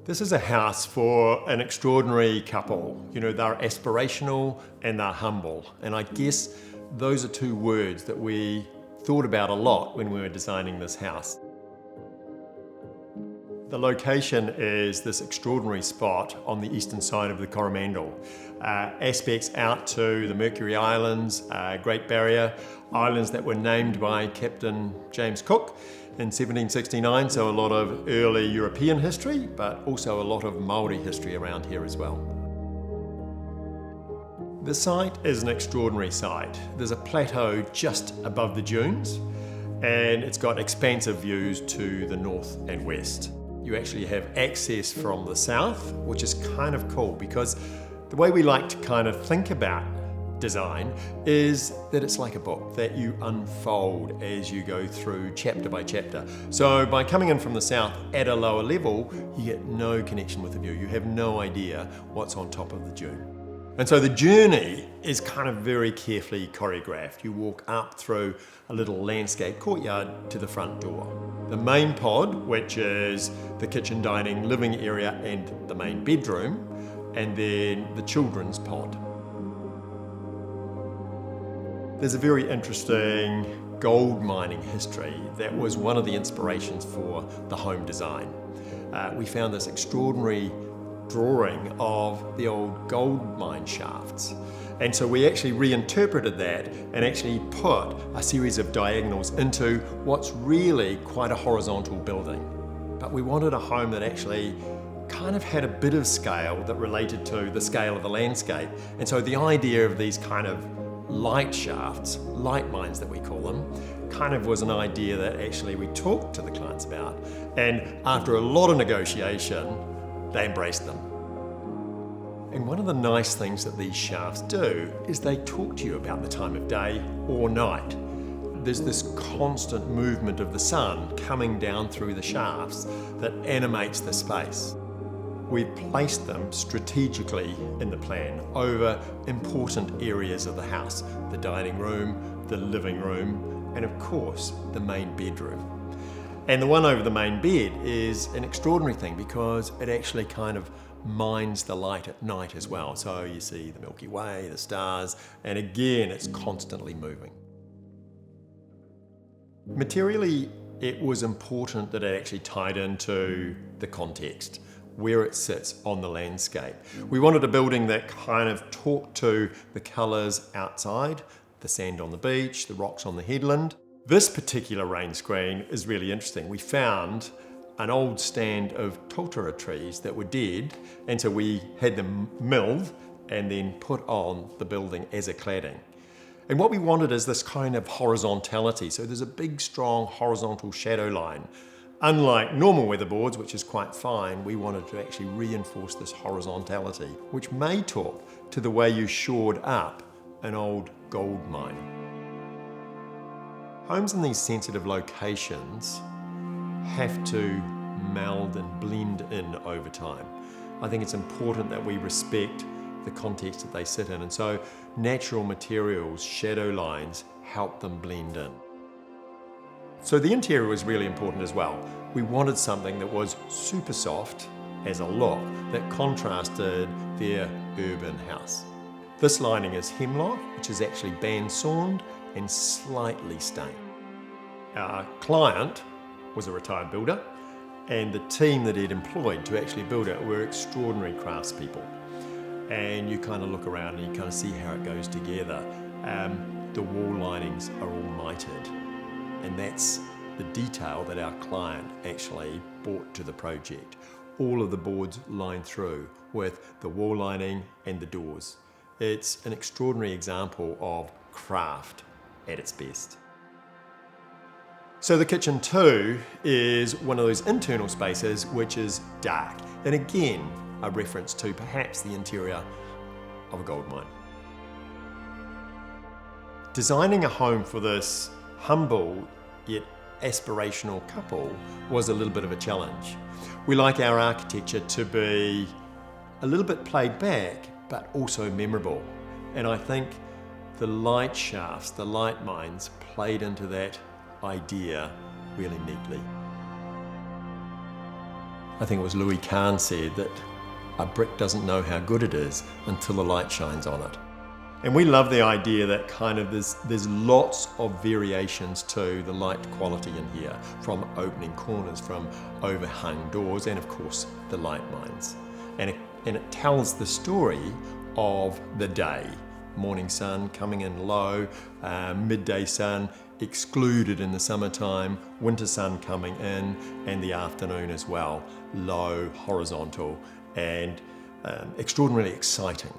This is a house for an extraordinary couple. You know, they're aspirational and they're humble. And I guess those are two words that we thought about a lot when we were designing this house. The location is this extraordinary spot on the eastern side of the Coromandel. Aspects out to the Mercury Islands, Great Barrier, islands that were named by Captain James Cook in 1769, so a lot of early European history, but also a lot of Maori history around here as well. The site is an extraordinary site. There's a plateau just above the dunes, and it's got expansive views to the north and west. You actually have access from the south, which is kind of cool because the way we like to kind of think about design is that it's like a book that you unfold as you go through chapter by chapter. So by coming in from the south at a lower level, you get no connection with the view. You have no idea what's on top of the dune. And so the journey is kind of very carefully choreographed. You walk up through a little landscape courtyard to the front door. The main pod, which is the kitchen, dining, living area and the main bedroom, and then the children's pod. There's a very interesting gold mining history that was one of the inspirations for the home design. We found this extraordinary drawing of the old gold mine shafts. And so we actually reinterpreted that and actually put a series of diagonals into what's really quite a horizontal building. But we wanted a home that actually kind of had a bit of scale that related to the scale of the landscape. And so the idea of these kind of light shafts, light mines that we call them, kind of was an idea that actually we talked to the clients about. And after a lot of negotiation, they embraced them. And one of the nice things that these shafts do is they talk to you about the time of day or night. There's this constant movement of the sun coming down through the shafts that animates the space. We've placed them strategically in the plan over important areas of the house, the dining room, the living room, and of course, the main bedroom. And the one over the main bed is an extraordinary thing because it actually kind of mines the light at night as well. So you see the Milky Way, the stars, and again, it's constantly moving. Materially, it was important that it actually tied into the context, where it sits on the landscape. We wanted a building that kind of talked to the colours outside, the sand on the beach, the rocks on the headland. This particular rain screen is really interesting. We found an old stand of totara trees that were dead, and so we had them milled and then put on the building as a cladding. And what we wanted is this kind of horizontality. So there's a big, strong horizontal shadow line. Unlike normal weatherboards, which is quite fine, we wanted to actually reinforce this horizontality, which may talk to the way you shored up an old gold mine. Homes in these sensitive locations have to meld and blend in over time. I think it's important that we respect the context that they sit in, and so natural materials, shadow lines, help them blend in. So the interior was really important as well. We wanted something that was super soft as a look that contrasted their urban house. This lining is hemlock, which is actually band-sawned and slightly stained. Our client was a retired builder, and the team that he'd employed to actually build it were extraordinary craftspeople. And you kind of look around and you kind of see how it goes together. The wall linings are all mitered, and that's the detail that our client actually brought to the project. All of the boards lined through with the wall lining and the doors. It's an extraordinary example of craft at its best. So the kitchen too is one of those internal spaces which is dark, and again a reference to perhaps the interior of a gold mine. Designing a home for this humble yet aspirational couple was a little bit of a challenge. We like our architecture to be a little bit played back but also memorable, and I think the light shafts, the light mines played into that idea really neatly. I think it was Louis Kahn said that a brick doesn't know how good it is until the light shines on it. And we love the idea that kind of there's lots of variations to the light quality in here, from opening corners, from overhung doors, and of course the light mines. And it tells the story of the day. Morning sun coming in low, midday sun excluded in the summertime, winter sun coming in, and the afternoon as well, low, horizontal, and extraordinarily exciting.